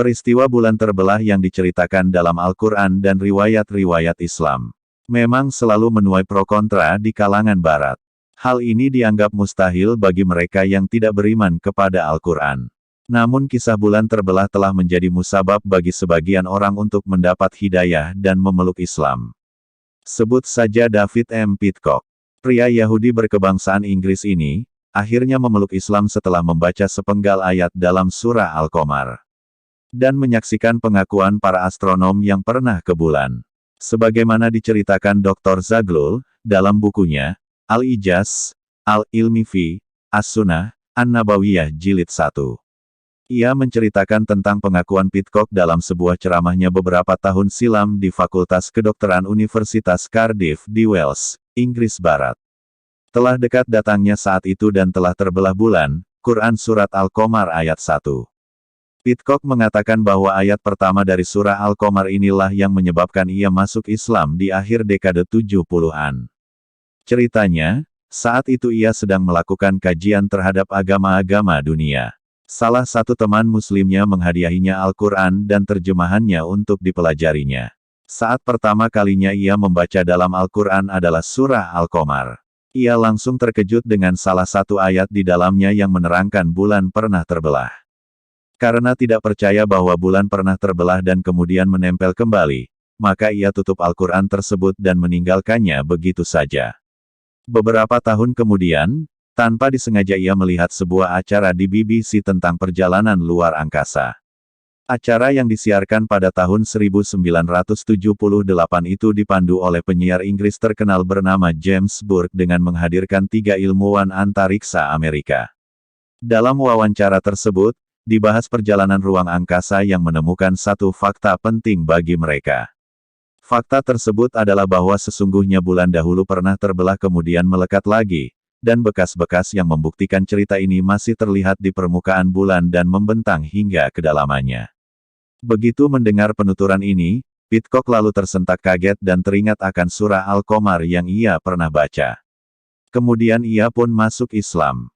Peristiwa bulan terbelah yang diceritakan dalam Al-Quran dan riwayat-riwayat Islam memang selalu menuai pro kontra di kalangan Barat. Hal ini dianggap mustahil bagi mereka yang tidak beriman kepada Al-Quran. Namun kisah bulan terbelah telah menjadi musabab bagi sebagian orang untuk mendapat hidayah dan memeluk Islam. Sebut saja David M. Pidcock. Pria Yahudi berkebangsaan Inggris ini, akhirnya memeluk Islam setelah membaca sepenggal ayat dalam surah Al-Qamar. Dan menyaksikan pengakuan para astronom yang pernah ke bulan. Sebagaimana diceritakan Dr. Zaghloul, dalam bukunya, Al-Ijaz, Al-Ilmi fi As-Sunnah, An-Nabawiyah Jilid 1. Ia menceritakan tentang pengakuan Pidcock dalam sebuah ceramahnya beberapa tahun silam di Fakultas Kedokteran Universitas Cardiff di Wales, Inggris Barat. Telah dekat datangnya saat itu dan telah terbelah bulan, Quran Surat Al-Qamar ayat 1. Pidcock mengatakan bahwa ayat pertama dari surah Al-Qamar inilah yang menyebabkan ia masuk Islam di akhir dekade 70-an. Ceritanya, saat itu ia sedang melakukan kajian terhadap agama-agama dunia. Salah satu teman muslimnya menghadiahinya Al-Quran dan terjemahannya untuk dipelajarinya. Saat pertama kalinya ia membaca dalam Al-Quran adalah surah Al-Qamar. Ia langsung terkejut dengan salah satu ayat di dalamnya yang menerangkan bulan pernah terbelah. Karena tidak percaya bahwa bulan pernah terbelah dan kemudian menempel kembali, maka ia tutup Al-Quran tersebut dan meninggalkannya begitu saja. Beberapa tahun kemudian, tanpa disengaja ia melihat sebuah acara di BBC tentang perjalanan luar angkasa. Acara yang disiarkan pada tahun 1978 itu dipandu oleh penyiar Inggris terkenal bernama James Burke dengan menghadirkan 3 ilmuwan antariksa Amerika. Dalam wawancara tersebut, dibahas perjalanan ruang angkasa yang menemukan satu fakta penting bagi mereka. Fakta tersebut adalah bahwa sesungguhnya bulan dahulu pernah terbelah kemudian melekat lagi, dan bekas-bekas yang membuktikan cerita ini masih terlihat di permukaan bulan dan membentang hingga kedalamannya. Begitu mendengar penuturan ini, Pidcock lalu tersentak kaget dan teringat akan surah Al-Qamar yang ia pernah baca. Kemudian ia pun masuk Islam.